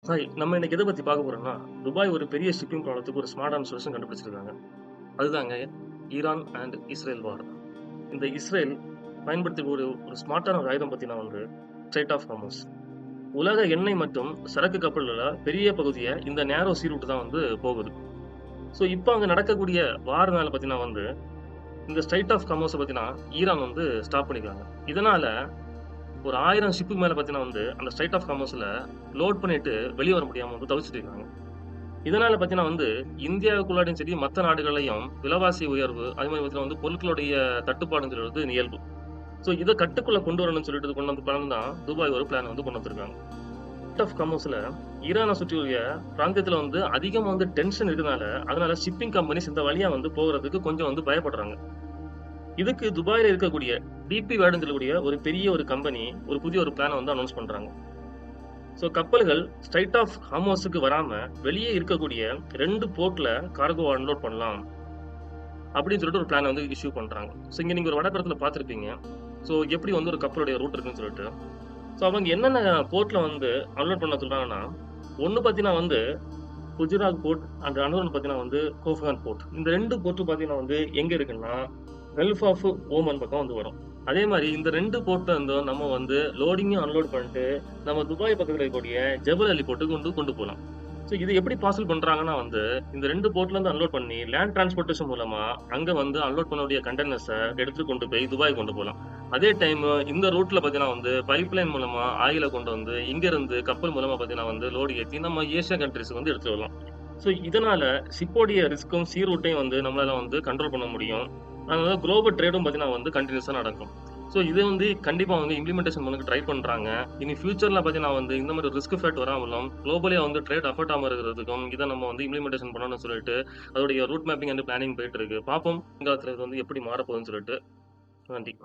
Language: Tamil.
ஹாய். நம்ம இன்னைக்கு எத பத்தி பார்க்க போறோம்னா, துபாய் ஒரு பெரிய ஷிப்பிங் ப்ராப்ளத்துக்கு ஒரு ஸ்மார்ட்டான சொல்யூஷன் கண்டுபிடிச்சிருக்காங்க. அதுதாங்க ஈரான் அண்ட் இஸ்ரேல் வார். இந்த இஸ்ரேல் பயன்படுத்தி ஒரு ஒரு ஸ்மார்ட்டான ஒரு ஆயுதம் பத்தி நான் ஸ்ட்ரெய்ட் ஆஃப் ஹார்மோஸ். உலக எண்ணெய் மற்றும் சரக்கு கப்பல்கள பெரிய பகுதிய இந்த நேரோ சீ ரூட் தான் போகுது. ஸோ இப்ப அங்க நடக்கக்கூடிய வார்னால பார்த்தீங்கன்னா இந்த ஸ்ட்ரெய்ட் ஆஃப் ஹார்மோஸ பார்த்தீங்கன்னா, ஈரான் ஸ்டாப் பண்ணிருக்காங்க. இதனால ஒரு 1000 ஷிப்புக்கு மேல பார்த்தீங்கன்னா அந்த ஸ்ட்ரெய்ட் ஆஃப் ஹார்மோஸ்ல லோட் பண்ணிட்டு வெளிய வர முடியாம தவிச்சிட்டு இருக்காங்க. இதனால பார்த்தீங்கன்னா இந்தியாவுக்குள்ளாரையும் சரி, மத்த நாடுகள்லயும் விலைவாசி உயர்வு, அதே மாரி பார்த்தீங்கன்னா பொருட்களுடைய தட்டுப்பாடுங்கிறது இயல்பு. ஸோ இத கட்டுக்குள்ள கொண்டு வரணும்னு சொல்லிட்டு கொண்டு வந்த பிளான் தான் துபாய் ஒரு பிளான் கொண்டு வந்திருக்காங்க. ஸ்ட்ரெய்ட் ஆஃப் ஹார்மஸ்ல ஈரான சுற்றியுள்ள பிராந்தியத்துல அதிகமா டென்ஷன் இருக்கனால, அதனால ஷிப்பிங் கம்பெனிஸ் இந்த வழியா போகுறதுக்கு கொஞ்சம் பயப்படுறாங்க. இதுக்கு துபாய்ல இருக்கக்கூடிய டிபி வேர்டுன்னு சொல்லக்கூடிய ஒரு பெரிய ஒரு கம்பெனி ஒரு புதிய ஒரு பிளான அனௌன்ஸ் பண்றாங்க. ஸோ கப்பல்கள் ஸ்ட்ரெய்ட் ஆஃப் ஹார்மோஸுக்கு வராம வெளியே இருக்கக்கூடிய 2 போர்ட்ல கார்கோ அன்லோட் பண்ணலாம். அப்படின்னு சொல்லிட்டு ஒரு பிளான் இஷ்யூ பண்றாங்க. ஸோ இங்க நீங்க ஒரு வடபுறத்துல பார்த்திருப்பீங்க. ஸோ எப்படி ஒரு கப்பலுடைய ரூட் இருக்குன்னு சொல்லிட்டு. ஸோ அவங்க என்னென்ன போர்ட்ல அன்லோட் பண்ண சொல்றாங்கன்னா, ஒண்ணு பார்த்தீங்கன்னா குஜராத் போர்ட் அண்ட் அனதர் பார்த்தீங்கன்னா கோஃபகான் போர்ட். இந்த 2 போர்ட்டும் பார்த்தீங்கன்னா எங்க இருக்குன்னா, கல்ஃப் ஆஃப் ஓமன் பக்கம் வரும். அதே மாரி இந்த 2 போர்ட்ல இருந்தும் நம்ம லோடிங்கும் அன்லோட் பண்ணிட்டு, நம்ம துபாய் பக்கத்துல இருக்கக்கூடிய ஜபல் அலி போர்ட்டுக்கு கொண்டு போலாம். ஸோ இது எப்படி பாசிபிள் பண்றாங்கன்னா இந்த 2 போர்ட்ல இருந்து அன்லோட் பண்ணி லேண்ட் டிரான்ஸ்போர்ட்டேஷன் மூலமா அங்க அன்லோட் பண்ணக்கூடிய கண்டெய்னர்ஸ எடுத்துட்டு கொண்டு போய் துபாய் கொண்டு போலாம். அதே டைம் இந்த ரூட்ல பார்த்தீங்கன்னா பைப்லைன் மூலமா ஆயில கொண்டு இங்க இருந்து கப்பல் மூலமா பார்த்தீங்கன்னா லோடு ஏத்தி நம்ம ஏசியா கண்ட்ரீஸ்க்கு எடுத்துட்டு வரலாம். ஸோ இதனால ஷிப்போடைய ரிஸ்க்கும், சீ ரூட்டையும் நம்மளால கண்ட்ரோல் பண்ண முடியும். அதனால குளோபல் ட்ரேடும் பார்த்தீங்கன்னா கன்டினியூஸா நடக்கும். ஸோ இத கண்டிப்பா இம்ப்ளிமெண்டேஷன் பண்ண ட்ரை பண்றாங்க. இனி ஃபியூச்சர்ல பார்த்தீங்கன்னா இந்த மாரி ரிஸ்க் ஃபேக்ட் வராமலும், குளோபலி ட்ரேட் அஃபெக்ட் ஆகாம இருக்கிறதுக்கும் இத நம்ம இம்ப்ளிமெண்டேஷன் பண்ணணும்னு சொல்லிட்டு, அதோடைய ரூட் மேப்பிங் அண்ட் பிளானிங் போயிட்டு இருக்கு. பார்ப்போம், எதிர்காலத்துல இது எப்படி மாறப்போகுதுன்னு சொல்லிட்டு. நன்றி.